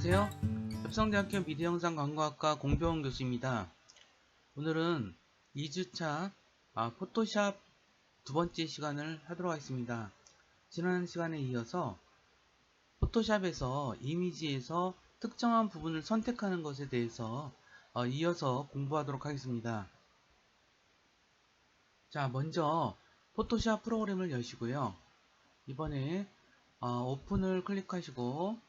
안녕하세요. 협성대학교 미디어영상 광고학과 공병훈 교수입니다. 오늘은 2주차 포토샵 두 번째 시간을 하도록 하겠습니다. 지난 시간에 이어서 포토샵에서 이미지에서 특정한 부분을 선택하는 것에 대해서 이어서 공부하도록 하겠습니다. 자, 먼저 포토샵 프로그램을 여시고요. 이번에 오픈을 클릭하시고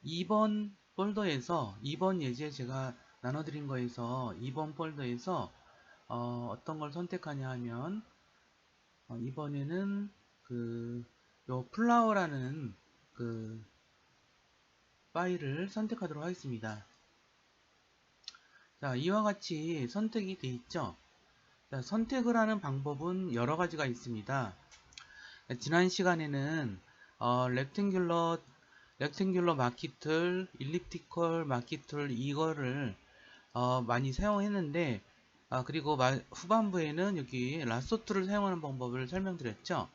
2번 폴더에서 2번 예제 제가 나눠드린 거에서 2번 폴더에서 어떤 걸 선택하냐 하면 이번에는 요 플라워라는 파일을 선택하도록 하겠습니다. 자, 이와 같이 선택이 돼 있죠. 자, 선택을 하는 방법은 여러 가지가 있습니다. 지난 시간에는 렉탱귤러 마키툴, 일리프티컬 마키툴 이거를 많이 사용했는데 그리고 후반부에는 여기 라sso 툴을 사용하는 방법을 설명드렸죠.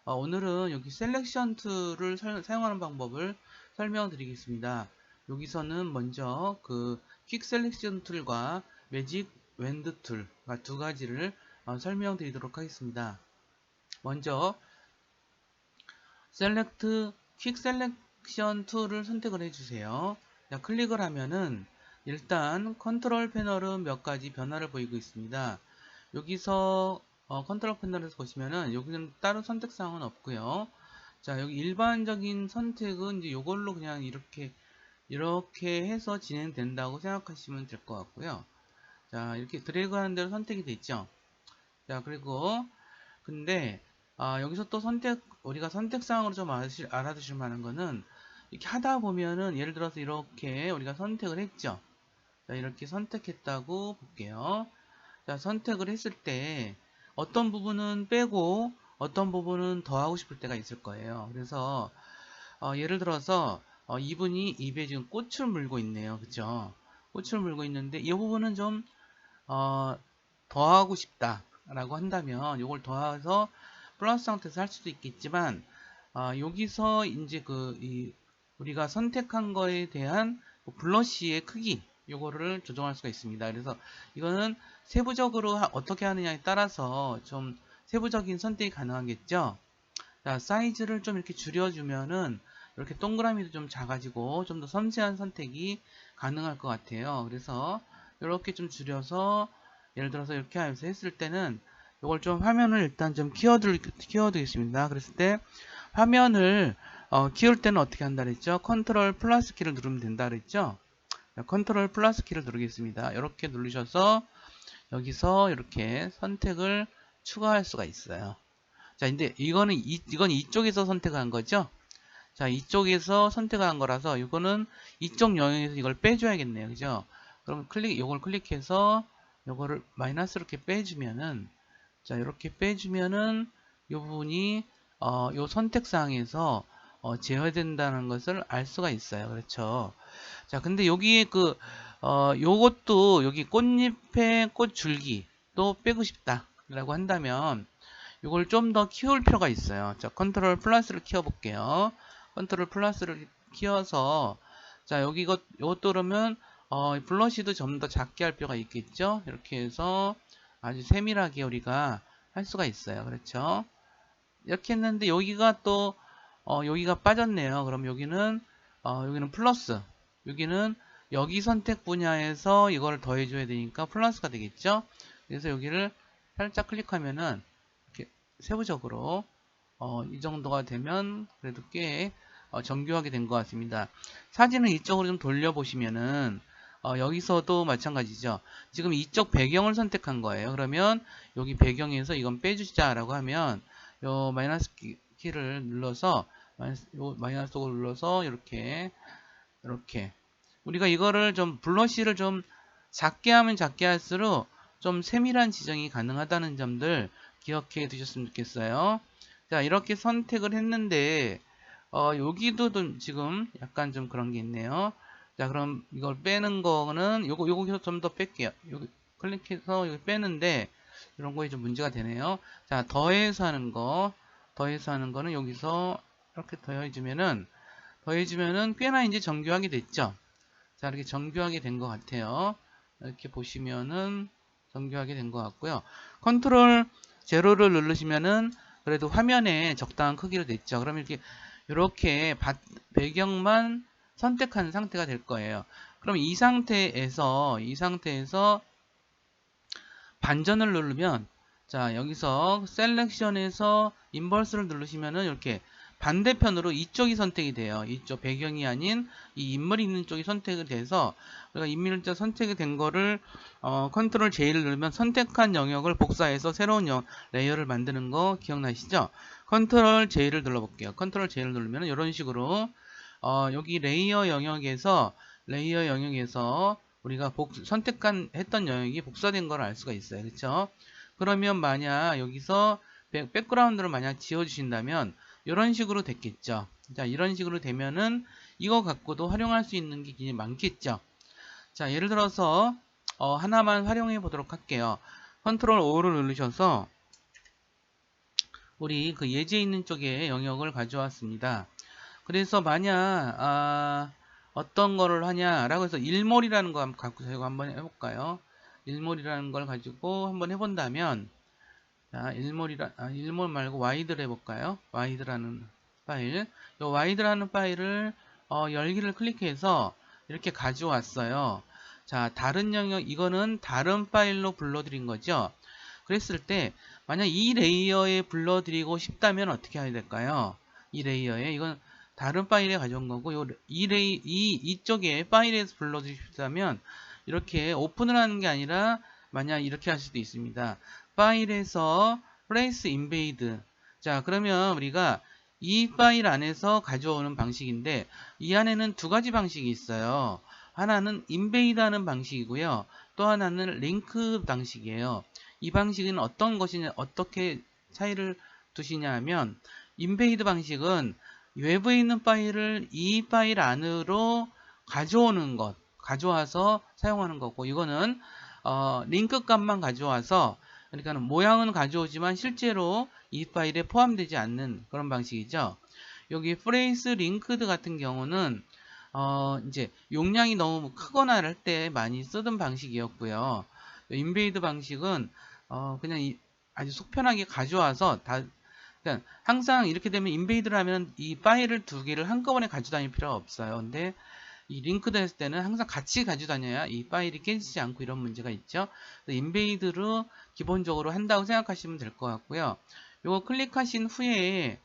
오늘은 여기 셀렉션 툴을 사용하는 방법을 설명드리겠습니다. 여기서는 먼저 퀵 셀렉션 툴과 매직 웬드 툴 두 가지를 설명드리도록 하겠습니다. 먼저 퀵 셀렉션 툴을 선택을 해주세요. 자, 클릭을 하면은 일단 컨트롤 패널은 몇 가지 변화를 보이고 있습니다. 여기서 컨트롤 패널에서 보시면은 여기는 다른 선택사항은 없고요. 자, 여기 일반적인 선택은 이제 이걸로 그냥 이렇게 해서 진행된다고 생각하시면 될 것 같고요. 자, 이렇게 드래그 하는 대로 선택이 됐죠. 자, 그리고 근데 여기서 또 우리가 선택사항으로 좀 알아두실 만한 거는 이렇게 하다 보면은 예를 들어서 이렇게 우리가 선택을 했죠. 자, 이렇게 선택했다고 볼게요. 자, 선택을 했을 때 어떤 부분은 빼고 어떤 부분은 더 하고 싶을 때가 있을 거예요. 그래서 예를 들어서 이분이 입에 지금 꽃을 물고 있네요. 그쵸? 꽃을 물고 있는데 이 부분은 좀 더 하고 싶다 라고 한다면 이걸 더해서 플러스 상태에서 할 수도 있겠지만 여기서 이제 우리가 선택한 거에 대한 블러쉬의 크기 요거를 조정할 수가 있습니다. 그래서 이거는 세부적으로 어떻게 하느냐에 따라서 좀 세부적인 선택이 가능하겠죠. 자, 사이즈를 좀 이렇게 줄여주면은 이렇게 동그라미도 좀 작아지고 좀 더 섬세한 선택이 가능할 것 같아요. 그래서 이렇게 좀 줄여서 예를 들어서 이렇게 하면서 했을 때는 이걸 좀 화면을 일단 좀 키워두겠습니다. 그랬을 때 화면을 키울 때는 어떻게 한다 그랬죠? 컨트롤 플러스 키를 누르면 된다 그랬죠? 컨트롤 플러스 키를 누르겠습니다. 이렇게 누르셔서 여기서 이렇게 선택을 추가할 수가 있어요. 자, 근데 이건 이쪽에서 선택한 거죠? 자, 이쪽에서 선택한 거라서 이거는 이쪽 영역에서 이걸 빼줘야겠네요. 그죠? 그럼 요걸 클릭해서 요거를 마이너스 이렇게 빼주면은 자, 이렇게 빼주면은 이 부분이 요 선택사항에서 제어된다는 것을 알 수가 있어요. 그렇죠? 자, 근데 여기에 요것도 여기 꽃잎의 꽃줄기 또 빼고 싶다 라고 한다면 이걸 좀 더 키울 필요가 있어요. 자, 컨트롤 플러스를 키워 볼게요. 컨트롤 플러스를 키워서 자, 요것도 그러면 블러쉬도 좀 더 작게 할 필요가 있겠죠. 이렇게 해서 아주 세밀하게 우리가 할 수가 있어요. 그렇죠? 이렇게 했는데 여기가 또 여기가 빠졌네요. 그럼 여기는 플러스, 여기는 여기 선택 분야에서 이걸 더해줘야 되니까 플러스가 되겠죠. 그래서 여기를 살짝 클릭하면은 이렇게 세부적으로 이 정도가 되면 그래도 꽤 정교하게 된 것 같습니다. 사진을 이쪽으로 좀 돌려보시면은 여기서도 마찬가지죠. 지금 이쪽 배경을 선택한 거예요. 그러면 여기 배경에서 이건 빼주자라고 하면 요 마이너스 키를 눌러서 마이너스 를 눌러서 이렇게 우리가 이거를 좀 블러쉬를 좀 작게 하면 작게 할수록 좀 세밀한 지정이 가능하다는 점들 기억해 두셨으면 좋겠어요. 자, 이렇게 선택을 했는데 여기도 좀 지금 약간 좀 그런 게 있네요. 자, 그럼 이걸 빼는 거는 요거 좀 더 뺄게요. 여기 클릭해서 여기 빼는데 이런 거에 좀 문제가 되네요. 자, 더해서 하는 거는 여기서 이렇게 더해주면은 더해주면은 꽤나 이제 정교하게 됐죠. 자, 이렇게 정교하게 된 것 같아요. 이렇게 보시면은 정교하게 된 것 같고요. 컨트롤 제로를 누르시면은 그래도 화면에 적당한 크기로 됐죠. 그러면 이렇게 배경만 선택한 상태가 될 거예요. 그럼 이 상태에서 반전을 누르면, 자, 여기서 셀렉션에서 인버스를 누르시면은 이렇게 반대편으로 이쪽이 선택이 돼요. 이쪽 배경이 아닌 이 인물이 있는 쪽이 선택이 돼서 우리가 인물자 선택이 된 거를 컨트롤 J를 누르면 선택한 영역을 복사해서 새로운 레이어를 만드는 거 기억나시죠? 컨트롤 J를 눌러볼게요. 컨트롤 J를 누르면 이런 식으로 여기 레이어 영역에서 우리가 했던 영역이 복사된 걸 알 수가 있어요. 그렇죠? 그러면 만약 여기서 백그라운드를 만약 지워주신다면 이런 식으로 됐겠죠. 자, 이런 식으로 되면은 이거 갖고도 활용할 수 있는 게 굉장히 많겠죠. 자, 예를 들어서 하나만 활용해 보도록 할게요. 컨트롤 O를 누르셔서 우리 그 예제 있는 쪽에 영역을 가져왔습니다. 그래서 만약 어떤 거를 하냐라고 해서 일몰이라는 거 갖고 저희가 한번 해볼까요? 일몰이라는 걸 가지고 한번 해본다면, 자, 일몰 말고 와이드를 해볼까요? 와이드라는 파일. 이 와이드라는 파일을 열기를 클릭해서 이렇게 가져왔어요. 자, 다른 영역, 이거는 다른 파일로 불러드린 거죠. 그랬을 때 만약 이 레이어에 불러드리고 싶다면 어떻게 해야 될까요? 이 레이어에, 이건 다른 파일에 가져온 거고, 이쪽에 파일에서 불러주시다면 이렇게 오픈을 하는 게 아니라 만약 이렇게 할 수도 있습니다. 파일에서 place invade. 자, 그러면 우리가 이 파일 안에서 가져오는 방식인데, 이 안에는 두 가지 방식이 있어요. 하나는 invade 하는 방식이고요. 또 하나는 link 방식이에요. 이 방식은 어떤 것이냐, 어떻게 차이를 두시냐 하면, invade 방식은 외부에 있는 파일을 이 파일 안으로 가져와서 사용하는 거고, 이거는 링크 값만 가져와서, 그러니까 모양은 가져오지만 실제로 이 파일에 포함되지 않는 그런 방식이죠. 여기 phrase linked 같은 경우는 이제 용량이 너무 크거나 할 때 많이 쓰던 방식이었고요. 인베이드 방식은 그냥 아주 속편하게 가져와서 그러니까 항상 이렇게 되면 인베이드를 하면 이 파일을 두 개를 한꺼번에 가지고 다닐 필요가 없어요. 근데 이 링크드 했을 때는 항상 같이 가지고 다녀야 이 파일이 깨지지 않고 이런 문제가 있죠. 인베이드로 기본적으로 한다고 생각하시면 될 것 같고요. 요거 클릭하신 후에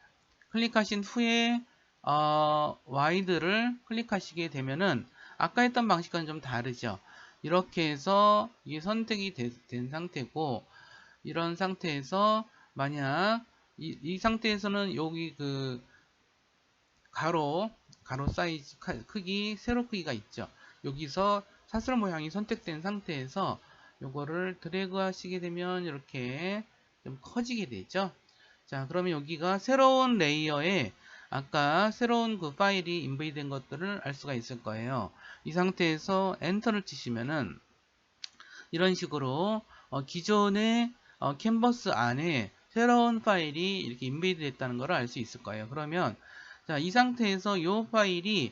와이드를 클릭하시게 되면은 아까 했던 방식과는 좀 다르죠. 이렇게 해서 이게 선택이 된 상태고, 이런 상태에서 만약 이 상태에서는 여기 그 가로 사이즈 크기, 세로 크기가 있죠. 여기서 사슬 모양이 선택된 상태에서 요거를 드래그 하시게 되면 이렇게 좀 커지게 되죠. 자, 그러면 여기가 새로운 레이어에 아까 새로운 그 파일이 인베이드 된 것들을 알 수가 있을 거예요. 이 상태에서 엔터를 치시면은 이런 식으로 기존의 캔버스 안에 새로운 파일이 이렇게 인베이드 됐다는 걸 알 수 있을 거예요. 그러면 자, 이 상태에서 이 파일이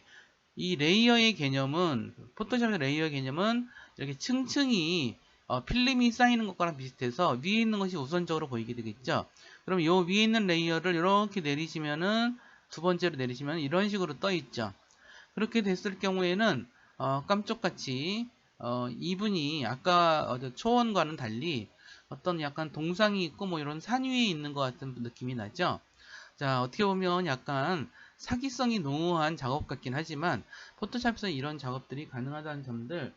이 레이어의 개념은, 포토샵의 레이어 개념은 이렇게 층층이 필름이 쌓이는 것과랑 비슷해서 위에 있는 것이 우선적으로 보이게 되겠죠. 그럼 이 위에 있는 레이어를 이렇게 내리시면은, 두 번째로 내리시면 이런 식으로 떠 있죠. 그렇게 됐을 경우에는 깜짝같이 이분이 아까 초원과는 달리 어떤 약간 동상이 있고 뭐 이런 산 위에 있는 것 같은 느낌이 나죠. 자, 어떻게 보면 약간 사기성이 농후한 작업 같긴 하지만 포토샵에서 이런 작업들이 가능하다는 점들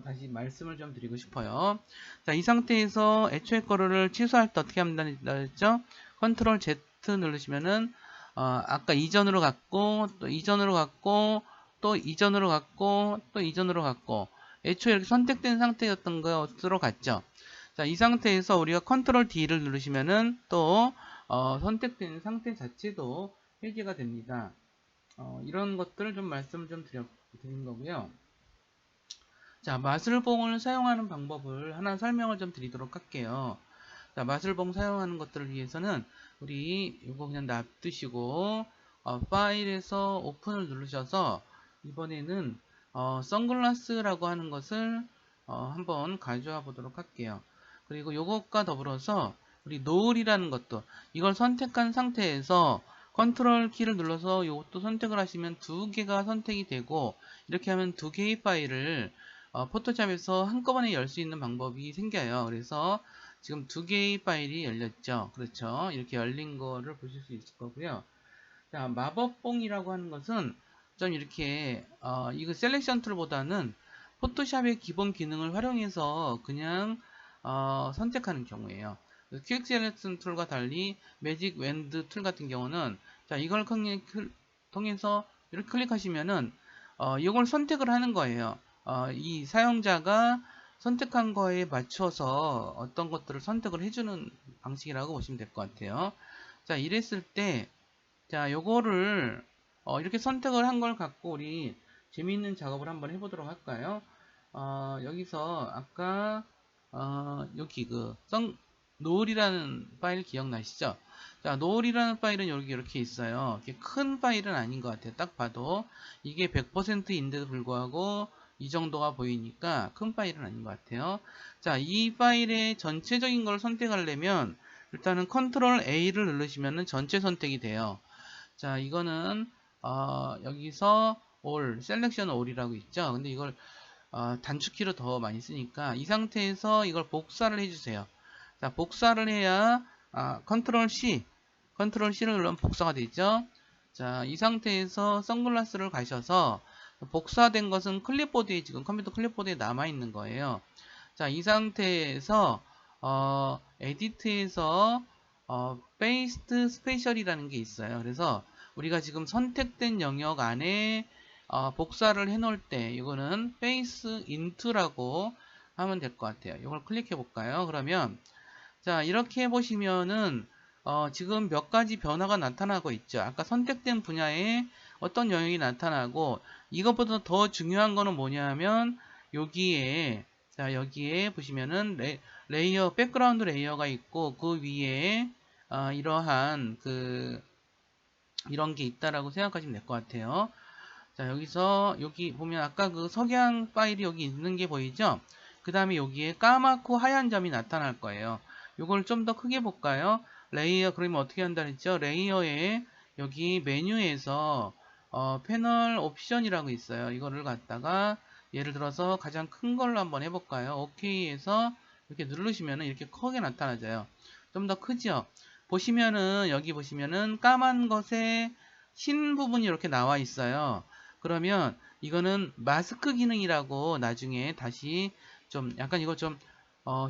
다시 말씀을 좀 드리고 싶어요. 자, 이 상태에서 애초에 거를 취소할 때 어떻게 합니까 했죠? 컨트롤 Z 누르시면은 아까 이전으로 갔고, 또 이전으로 갔고, 또 이전으로 갔고, 또 이전으로 갔고, 애초에 이렇게 선택된 상태였던 것으로 갔죠. 자, 이 상태에서 우리가 컨트롤 D를 누르시면은 또 선택된 상태 자체도 해제가 됩니다. 이런 것들을 좀 말씀을 좀 드린 거고요. 자, 마술봉을 사용하는 방법을 하나 설명을 좀 드리도록 할게요. 자, 마술봉 사용하는 것들을 위해서는 우리 이거 그냥 놔두시고 파일에서 오픈을 누르셔서 이번에는 선글라스라고 하는 것을 한번 가져와 보도록 할게요. 그리고 요것과 더불어서 우리 노을이라는 것도 이걸 선택한 상태에서 컨트롤 키를 눌러서 이것도 선택을 하시면 두 개가 선택이 되고, 이렇게 하면 두 개의 파일을 포토샵에서 한꺼번에 열 수 있는 방법이 생겨요. 그래서 지금 두 개의 파일이 열렸죠. 그렇죠. 이렇게 열린 거를 보실 수 있을 거고요. 자, 마법봉이라고 하는 것은 좀 이렇게 이거 셀렉션 툴보다는 포토샵의 기본 기능을 활용해서 그냥 선택하는 경우예요. 퀵 셀렉션 툴과 달리 매직 웬드 툴 같은 경우는, 자, 이걸 통해서 이렇게 클릭하시면은 이걸 선택을 하는 거예요. 이 사용자가 선택한 거에 맞춰서 어떤 것들을 선택을 해주는 방식이라고 보시면 될 것 같아요. 자, 이랬을 때, 자, 요거를 이렇게 선택을 한 걸 갖고 우리 재미있는 작업을 한번 해보도록 할까요? 여기서 아까 여기 노을이라는 파일 기억나시죠? 자, 노을이라는 파일은 여기 이렇게 있어요. 이렇게 큰 파일은 아닌 것 같아요. 딱 봐도 이게 100%인데도 불구하고 이 정도가 보이니까 큰 파일은 아닌 것 같아요. 자, 이 파일의 전체적인 걸 선택하려면 일단은 컨트롤 A를 누르시면 전체 선택이 돼요. 자, 이거는 여기서 all, 셀렉션 all이라고 있죠. 근데 이걸 단축키로 더 많이 쓰니까 이 상태에서 이걸 복사를 해주세요. 자, 복사를 해야 컨트롤 C를 누르면 복사가 되죠. 자, 이 상태에서 선글라스를 가셔서 복사된 것은 클립보드에, 지금 컴퓨터 클립보드에 남아있는 거예요. 자, 이 상태에서 에디트에서 paste special이라는 게 있어요. 그래서 우리가 지금 선택된 영역 안에 복사를 해 놓을 때 이거는 paste into라고 하면 될 것 같아요. 이걸 클릭해 볼까요? 그러면 자, 이렇게 해보시면은 지금 몇 가지 변화가 나타나고 있죠. 아까 선택된 분야에 어떤 영역이 나타나고, 이것보다 더 중요한 거는 뭐냐면 여기에, 자, 여기에 보시면은 레이어, 백그라운드 레이어가 있고 그 위에 이러한 이런 게 있다라고 생각하시면 될 것 같아요. 자, 여기서 여기 보면 아까 그 석양 파일이 여기 있는 게 보이죠? 그 다음에 여기에 까맣고 하얀 점이 나타날 거예요. 이걸 좀 더 크게 볼까요? 레이어, 그러면 어떻게 한다 했죠? 레이어에 여기 메뉴에서 패널 옵션이라고 있어요. 이거를 갖다가 예를 들어서 가장 큰 걸로 한번 해볼까요? OK에서 이렇게 누르시면은 이렇게 크게 나타나져요. 좀 더 크죠? 보시면은 여기 보시면은 까만 것에 흰 부분이 이렇게 나와 있어요. 그러면 이거는 마스크 기능이라고 나중에 다시 좀 약간 이거 좀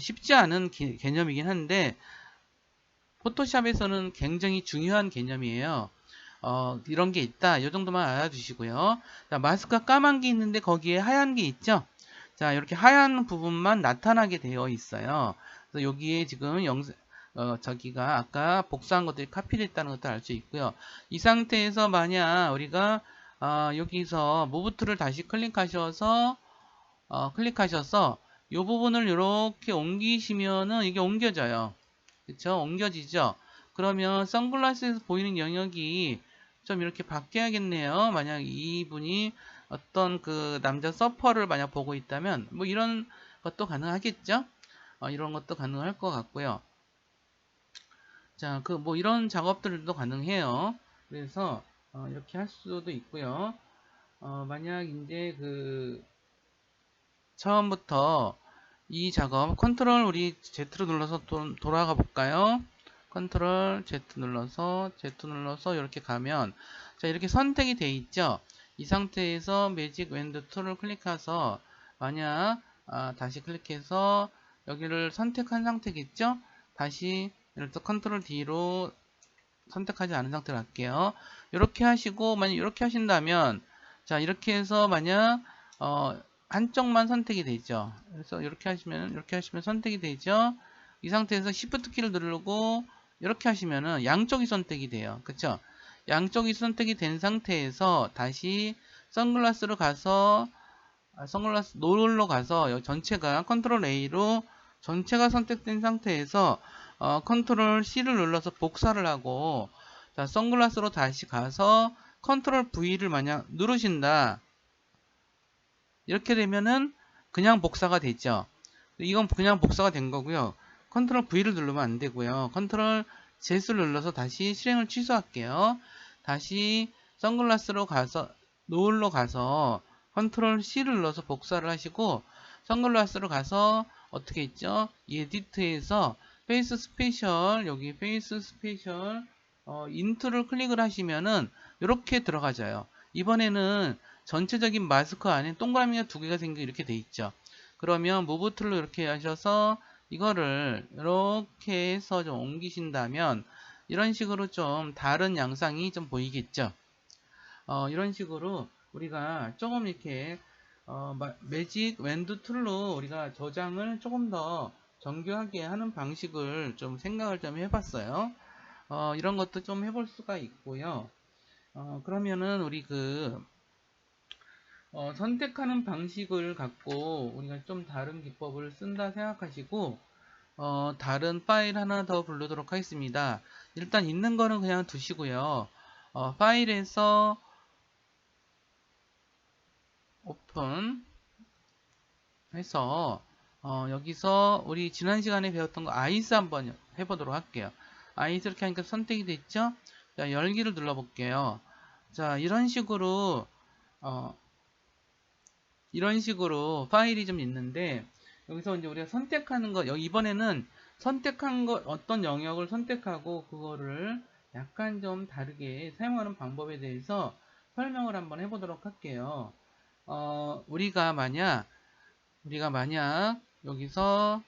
쉽지 않은 개념이긴 한데 포토샵에서는 굉장히 중요한 개념이에요. 이런 게 있다. 이 정도만 알아두시고요. 자, 마스크가 까만 게 있는데 거기에 하얀 게 있죠. 자, 이렇게 하얀 부분만 나타나게 되어 있어요. 그래서 여기에 지금 저기가 아까 복사한 것들이 카피됐다는 것도 알 수 있고요. 이 상태에서 만약 우리가 여기서 무브 툴을 다시 클릭하셔서 이 부분을 이렇게 옮기시면은 이게 옮겨져요. 그쵸? 옮겨지죠? 그러면 선글라스에서 보이는 영역이 좀 이렇게 바뀌어야겠네요. 만약 이분이 어떤 그 남자 서퍼를 만약 보고 있다면 뭐 이런 것도 가능하겠죠? 이런 것도 가능할 것 같고요. 자, 뭐 이런 작업들도 가능해요. 그래서 이렇게 할 수도 있고요. 만약 이제 처음부터 이 작업 컨트롤 우리 Z로 눌러서 돌아가 볼까요? 컨트롤 Z 눌러서 이렇게 가면, 자, 이렇게 선택이 돼 있죠. 이 상태에서 매직 웬드 툴을 클릭해서 만약 다시 클릭해서 여기를 선택한 상태겠죠. 다시 이렇게 컨트롤 D로 선택하지 않은 상태로 할게요. 이렇게 하시고, 만약 이렇게 하신다면, 자, 이렇게 해서 만약 한쪽만 선택이 되죠. 그래서 이렇게 하시면 선택이 되죠. 이 상태에서 Shift 키를 누르고 이렇게 하시면은 양쪽이 선택이 돼요. 그쵸? 양쪽이 선택이 된 상태에서 다시 선글라스로 가서 선글라스 노을로 가서 전체가 컨트롤 A로 전체가 선택된 상태에서 컨트롤 C를 눌러서 복사를 하고, 자, 선글라스로 다시 가서 컨트롤 V를 만약 누르신다. 이렇게 되면은 그냥 복사가 되죠. 이건 그냥 복사가 된 거고요. 컨트롤 V를 누르면 안 되고요. 컨트롤 Z를 눌러서 다시 실행을 취소할게요. 다시 선글라스로 가서 노을로 가서 컨트롤 C를 눌러서 복사를 하시고 선글라스로 가서 어떻게 있죠? 에디트에서 페이스 스페셜 여기 페이스 스페셜 인트를 클릭을 하시면은 이렇게 들어가져요. 이번에는 전체적인 마스크 안에 동그라미가 두 개가 생겨 이렇게 돼 있죠. 그러면 무브 툴로 이렇게 하셔서 이거를 이렇게 해서 좀 옮기신다면 이런 식으로 좀 다른 양상이 좀 보이겠죠. 이런 식으로 우리가 조금 이렇게 매직 웬드 툴로 우리가 저장을 조금 더 정교하게 하는 방식을 좀 생각을 좀 해봤어요. 이런 것도 좀 해볼 수가 있고요. 그러면은 우리 선택하는 방식을 갖고 우리가 좀 다른 기법을 쓴다 생각하시고 다른 파일 하나 더 부르도록 하겠습니다. 일단 있는 거는 그냥 두시고요. 파일에서 오픈 해서 여기서 우리 지난 시간에 배웠던 거 아이스 한번 해보도록 할게요. 아이스 이렇게 하니까 선택이 됐죠? 자, 열기를 눌러볼게요. 자, 이런 식으로 파일이 좀 있는데 여기서 이제 우리가 선택하는 거 이번에는 선택한 거 어떤 영역을 선택하고 그거를 약간 좀 다르게 사용하는 방법에 대해서 설명을 한번 해보도록 할게요. 우리가 만약 여기서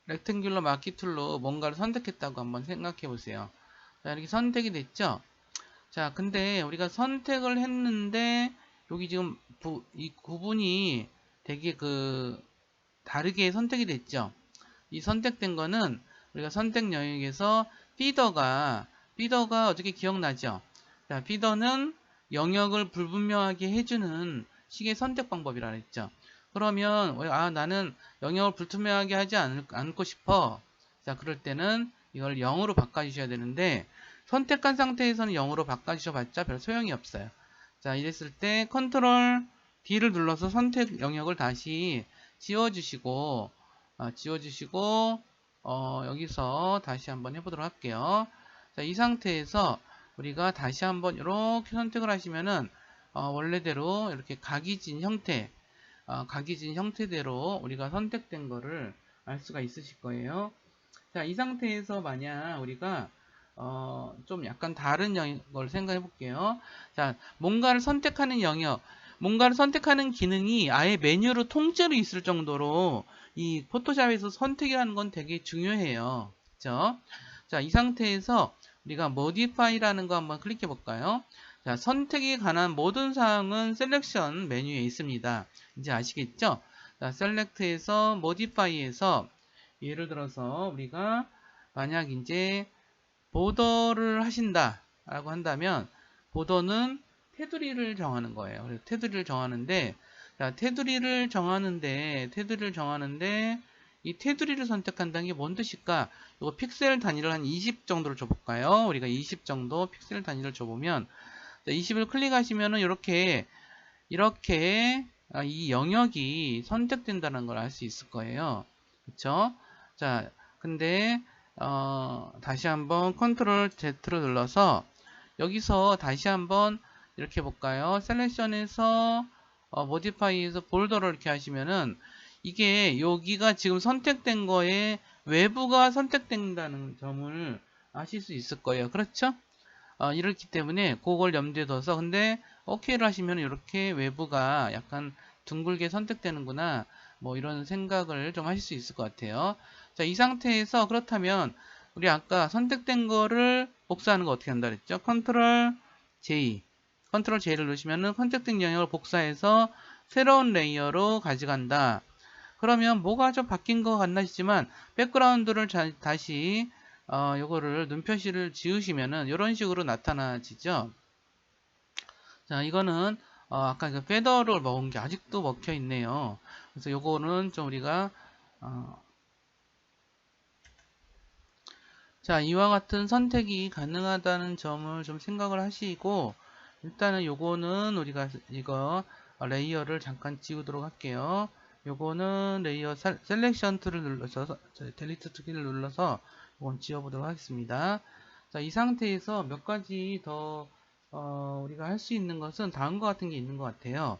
렉탱귤러 마키 툴로 뭔가를 선택했다고 한번 생각해 보세요. 자, 이렇게 선택이 됐죠? 자, 근데 우리가 선택을 했는데 여기 지금 이 구분이 되게 다르게 선택이 됐죠? 이 선택된 거는 우리가 선택 영역에서 피더가 어떻게 기억나죠? 자, 피더는 영역을 불분명하게 해주는 식의 선택 방법이라 했죠. 그러면 나는 영역을 불투명하게 하지 않고 싶어. 자, 그럴 때는 이걸 0으로 바꿔주셔야 되는데 선택한 상태에서는 0으로 바꿔주셔봤자 별 소용이 없어요. 자, 이랬을 때 컨트롤 D를 눌러서 선택 영역을 다시 지워주시고 여기서 다시 한번 해보도록 할게요. 자, 이 상태에서 우리가 다시 한번 이렇게 선택을 하시면은 원래대로 이렇게 각이진 형태대로 우리가 선택된 거를 알 수가 있으실 거예요. 자, 이 상태에서 만약 우리가 좀 약간 다른 걸 생각해 볼게요. 자, 뭔가를 선택하는 영역, 뭔가를 선택하는 기능이 아예 메뉴로 통째로 있을 정도로 이 포토샵에서 선택이라는 건 되게 중요해요. 그쵸? 자, 이 상태에서 우리가 modify라는 거 한번 클릭해 볼까요? 자, 선택에 관한 모든 사항은 셀렉션 메뉴에 있습니다. 이제 아시겠죠? 자, select에서 modify에서 예를 들어서 우리가 만약 이제 보더를 하신다 라고 한다면 보더는 테두리를 정하는 거예요. 그래서 테두리를 정하는데 자, 테두리를 정하는데 이 테두리를 선택한다는 게 뭔 뜻일까? 이거 픽셀 단위를 한 20 정도를 줘볼까요? 우리가 20 정도 픽셀 단위를 줘보면 자, 20을 클릭하시면은 이렇게 이 영역이 선택된다는 걸 알 수 있을 거예요. 그쵸? 자, 근데 다시 한번 컨트롤 Z를 눌러서 여기서 다시 한번 이렇게 볼까요? 셀렉션에서 모디파이에서 볼더를 이렇게 하시면은 이게 여기가 지금 선택된 거에 외부가 선택된다는 점을 아실 수 있을 거예요. 그렇죠? 이렇기 때문에 그걸 염두에 둬서 근데 OK를 하시면 이렇게 외부가 약간 둥글게 선택되는구나 뭐 이런 생각을 좀 하실 수 있을 것 같아요. 자, 이 상태에서 그렇다면 우리 아까 선택된 거를 복사하는 거 어떻게 한다 그랬죠? 컨트롤 J를 누르시면은 선택된 영역을 복사해서 새로운 레이어로 가져간다. 그러면 뭐가 좀 바뀐 것 같나 싶지만 백그라운드를 다시 요거를 눈표시를 지으시면은 이런 식으로 나타나지죠. 자, 이거는 아까 그 페더를 먹은 게 아직도 먹혀 있네요. 그래서 요거는 좀 우리가 자, 이와 같은 선택이 가능하다는 점을 좀 생각을 하시고, 일단은 요거는 우리가 이거 레이어를 잠깐 지우도록 할게요. 요거는 레이어 셀렉션 툴을 눌러서 델리트 키를 눌러서 이건 지워보도록 하겠습니다. 자, 이 상태에서 몇 가지 더 우리가 할 수 있는 것은 다음과 같은 게 있는 것 같아요.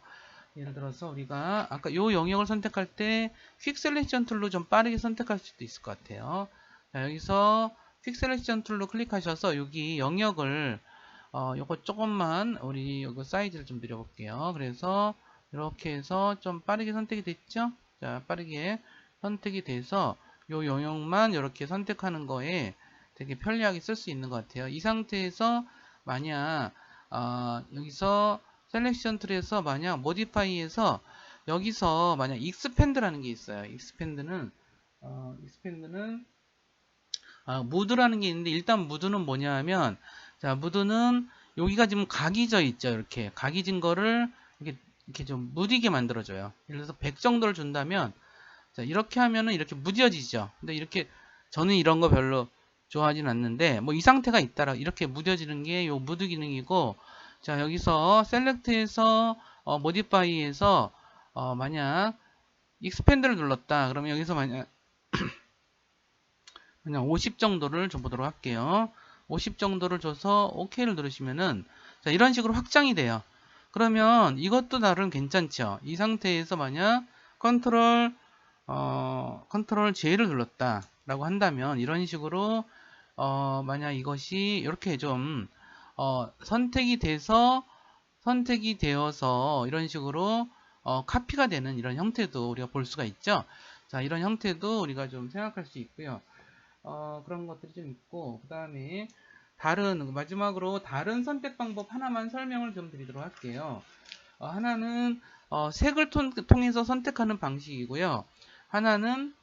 예를 들어서 우리가 아까 요 영역을 선택할 때 퀵 셀렉션 툴로 좀 빠르게 선택할 수도 있을 것 같아요. 자, 여기서 퀵 셀렉션 툴로 클릭하셔서 여기 영역을 요거 조금만 우리 요거 사이즈를 좀 늘려볼게요. 그래서 이렇게 해서 좀 빠르게 선택이 됐죠? 자, 빠르게 선택이 돼서 요 영역만 이렇게 선택하는 거에 되게 편리하게 쓸 수 있는 것 같아요. 이 상태에서 만약 여기서 셀렉션 툴에서 만약 모디파이에서 여기서 만약 익스펜드라는 게 있어요. 익스펜드는 무드라는 게 있는데, 일단 무드는 뭐냐 하면, 자, 무드는 여기가 지금 각이 져 있죠. 이렇게 각이 진 거를 이렇게 좀 무디게 만들어줘요. 예를 들어서 100 정도를 준다면, 자, 이렇게 하면은 이렇게 무뎌지죠. 근데 이렇게 저는 이런 거 별로 좋아하진 않는데, 뭐 이 상태가 있다라 이렇게 무뎌지는 게 요 무드 기능이고, 자, 여기서 셀렉트에서 모디파이에서 만약 익스펜드를 눌렀다. 그러면 여기서 만약 그냥 50 정도를 줘보도록 할게요. 50 정도를 줘서 OK를 누르시면은, 자, 이런 식으로 확장이 돼요. 그러면 이것도 나름 괜찮죠. 이 상태에서 만약 컨트롤 J를 눌렀다 라고 한다면, 이런 식으로 만약 이것이 이렇게 좀 선택이 되어서 이런 식으로 카피가 되는 이런 형태도 우리가 볼 수가 있죠. 자, 이런 형태도 우리가 좀 생각할 수 있고요. 그런 것들이 좀 있고, 그 다음에 마지막으로 다른 선택 방법 하나만 설명을 좀 드리도록 할게요. 하나는 색을 통해서 선택하는 방식이고요. 하나는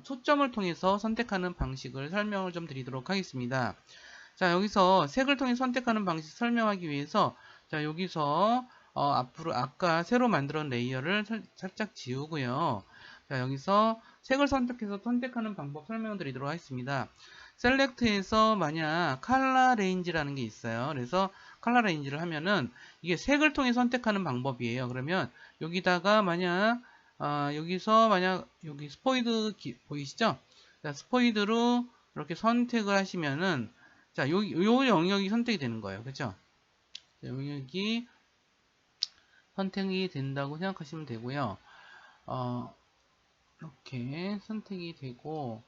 초점을 통해서 선택하는 방식을 설명을 좀 드리도록 하겠습니다. 자, 여기서 색을 통해 선택하는 방식 설명하기 위해서, 자, 여기서 앞으로 아까 새로 만들었던 레이어를 살짝 지우고요. 자, 여기서 색을 선택해서 선택하는 방법 설명을 드리도록 하겠습니다. 셀렉트에서 만약 컬러 레인지라는 게 있어요. 그래서 컬러 레인지를 하면은 이게 색을 통해 선택하는 방법이에요. 그러면 여기다가 만약 여기서 만약 여기 스포이드 보이시죠? 자, 스포이드로 이렇게 선택을 하시면은, 자, 요 영역이 선택이 되는 거예요. 그렇죠? 영역이 선택이 된다고 생각하시면 되고요. 이렇게 선택이 되고,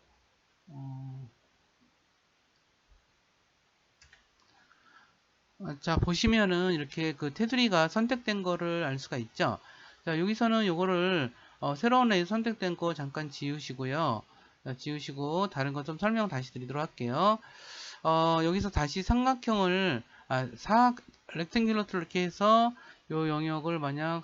자, 보시면은 이렇게 그 테두리가 선택된 거를 알 수가 있죠. 자, 여기서는 요거를 새로운 레이 선택된 거 잠깐 지우시고요. 자, 지우시고 다른 거 좀 설명 다시 드리도록 할게요. 여기서 다시 삼각형을 렉탱귤러 툴 이렇게 해서 요 영역을 만약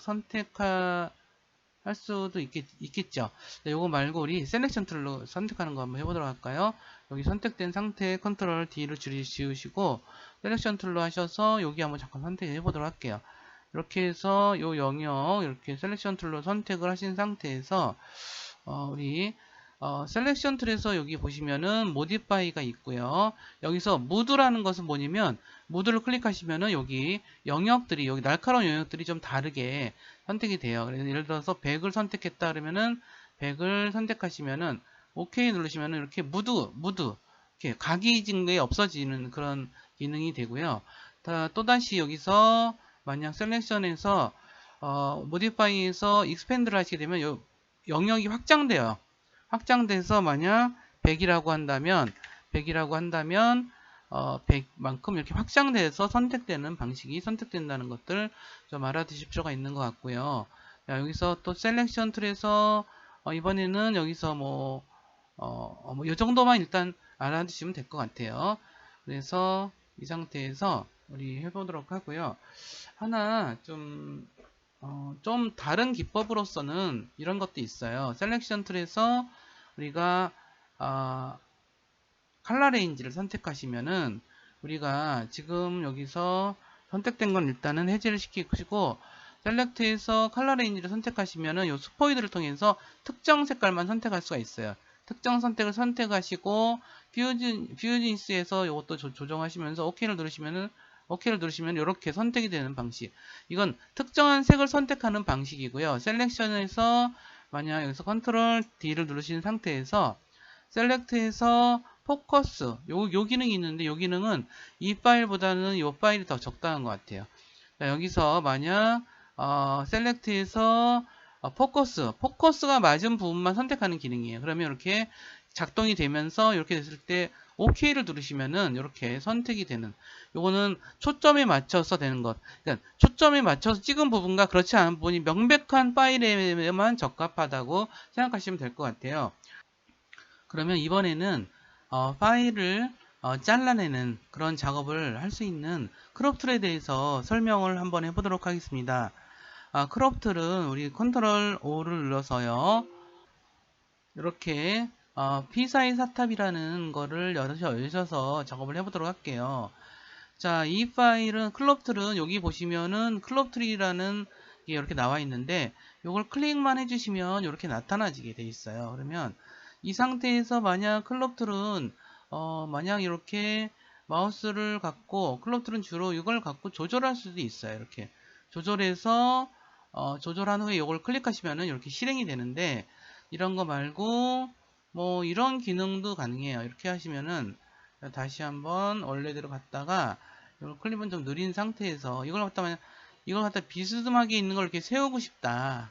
할 수도 있겠죠. 네, 요거 말고 우리 셀렉션 툴로 선택하는 거 한번 해보도록 할까요? 여기 선택된 상태에 컨트롤 D를 지우시고 셀렉션 툴로 하셔서 여기 한번 잠깐 선택해 보도록 할게요. 이렇게 해서 요 영역 이렇게 셀렉션 툴로 선택을 하신 상태에서 우리 셀렉션 툴에서 여기 보시면은 모디파이가 있고요. 여기서 무드라는 것은 뭐냐면, 무드를 클릭하시면은 여기 영역들이, 여기 날카로운 영역들이 좀 다르게 선택이 돼요. 그래서 예를 들어서 100을 선택했다 그러면은 100을 선택하시면은 OK 누르시면은 이렇게 무드 이렇게 각이 진 게 없어지는 그런 기능이 되고요. 또다시 여기서 만약 셀렉션에서 모디파이에서 익스펜드를 하시게 되면 요 영역이 확장돼요. 확장돼서 만약 100이라고 한다면 100만큼 이렇게 확장돼서 선택되는 방식이 선택된다는 것들 좀 알아두실 필요가 있는 것 같고요. 자, 여기서 또 셀렉션 툴에서 이번에는 여기서 이 정도만 일단 알아두시면 될 것 같아요. 그래서 이 상태에서 우리 해보도록 하고요. 하나 좀 다른 기법으로서는 이런 것도 있어요. 셀렉션 툴에서 우리가 컬러 레인지를 선택하시면은, 우리가 지금 여기서 선택된 건 일단은 해제를 시키고, 셀렉트에서 컬러 레인지를 선택하시면은 요 스포이드를 통해서 특정 색깔만 선택할 수가 있어요. 특정 선택을 선택하시고 퓨즈니스에서 이것도 조정하시면서 OK를 누르시면 이렇게 선택이 되는 방식. 이건 특정한 색을 선택하는 방식이고요. 셀렉션에서 만약 여기서 컨트롤 D를 누르신 상태에서 셀렉트에서 포커스 요 기능이 있는데 요 기능은 이 파일보다는 요 파일이 더 적당한 것 같아요. 자, 여기서 만약 셀렉트에서 포커스가 맞은 부분만 선택하는 기능이에요. 그러면 이렇게 작동이 되면서 이렇게 됐을 때 OK를 누르시면은 이렇게 선택이 되는, 요거는 초점에 맞춰서 되는 것. 그러니까 초점에 맞춰서 찍은 부분과 그렇지 않은 부분이 명백한 파일에만 적합하다고 생각하시면 될 것 같아요. 그러면 이번에는 파일을 잘라내는 그런 작업을 할 수 있는 크롭 툴에 대해서 설명을 한번 해보도록 하겠습니다. 크롭 툴은 우리 컨트롤 O를 눌러서요, 이렇게 P4의 사탑이라는 거를 열으셔서 작업을 해보도록 할게요. 자, 이 파일은 클럽 툴은 여기 보시면은 클럽 툴이라는 게 이렇게 나와 있는데, 이걸 클릭만 해주시면 이렇게 나타나지게 돼 있어요. 그러면 이 상태에서 만약 클럽 툴은 만약 이렇게 마우스를 갖고, 클럽 툴은 주로 이걸 갖고 조절할 수도 있어요. 이렇게 조절해서 조절한 후에 이걸 클릭하시면은 이렇게 실행이 되는데, 이런 거 말고 뭐 이런 기능도 가능해요. 이렇게 하시면은 다시 한번 원래대로 갔다가 이걸 클립은 좀 느린 상태에서 이걸 갖다 비스듬하게 있는 걸 이렇게 세우고 싶다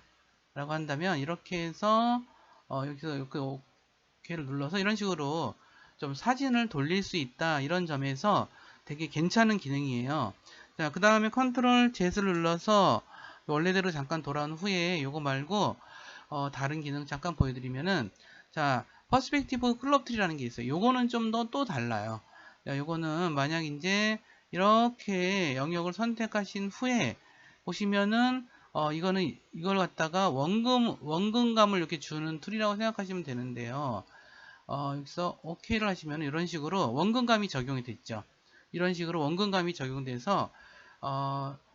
라고 한다면, 이렇게 해서 여기서 이렇게 OK를 눌러서 이런 식으로 좀 사진을 돌릴 수 있다, 이런 점에서 되게 괜찮은 기능이에요. 자, 그 다음에 컨트롤 Z를 눌러서 원래대로 잠깐 돌아온 후에 요거 말고 다른 기능 잠깐 보여드리면은, 자, 퍼스펙티브 클럽 툴이라는 게 있어요. 요거는 좀 더 또 달라요. 자, 요거는 만약 이제 이렇게 영역을 선택하신 후에 보시면은 이걸 갖다가 원근감을 이렇게 주는 툴이라고 생각하시면 되는데요. 여기서 OK를 하시면 이런 식으로 원근감이 적용이 됐죠. 이런 식으로 원근감이 적용돼서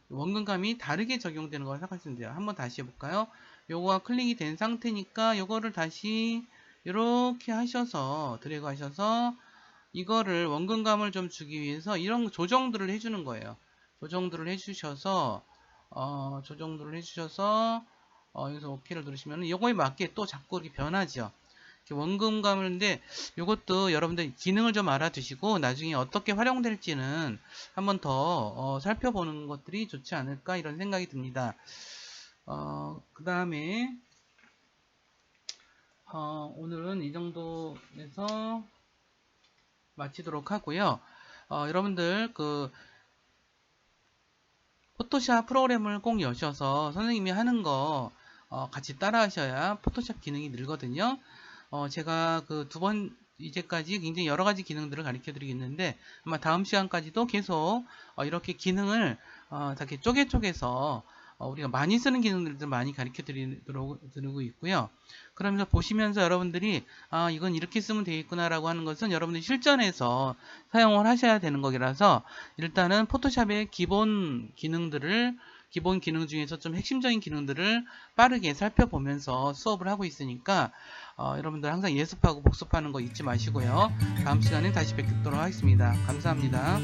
원근감이 다르게 적용되는 걸 생각하시면 돼요. 한번 다시 해볼까요? 요거가 클릭이 된 상태니까 요거를 다시 이렇게 하셔서 드래그 하셔서 이거를 원근감을 좀 주기 위해서 이런 조정들을 해주는 거예요. 조정들을 해주셔서 여기서 OK를 누르시면 이거에 맞게 또 자꾸 이렇게 변하죠. 원근감을, 근데 이것도 여러분들 기능을 좀 알아두시고 나중에 어떻게 활용될지는 한번 더 살펴보는 것들이 좋지 않을까, 이런 생각이 듭니다. 그 다음에 오늘은 이 정도에서 마치도록 하고요. 여러분들 그 포토샵 프로그램을 꼭 여셔서 선생님이 하는 거 같이 따라 하셔야 포토샵 기능이 늘거든요. 제가 그 이제까지 굉장히 여러 가지 기능들을 가르쳐 드리겠는데, 아마 다음 시간까지도 계속 이렇게 기능을 이렇게 쪼개서 우리가 많이 쓰는 기능들을 많이 가르쳐 드리고 있고요. 그러면서 보시면서 여러분들이 이건 이렇게 쓰면 되겠구나 라고 하는 것은 여러분들이 실전에서 사용을 하셔야 되는 거라서, 일단은 포토샵의 기본 기능 중에서 좀 핵심적인 기능들을 빠르게 살펴보면서 수업을 하고 있으니까 여러분들 항상 예습하고 복습하는 거 잊지 마시고요. 다음 시간에 다시 뵙도록 하겠습니다. 감사합니다.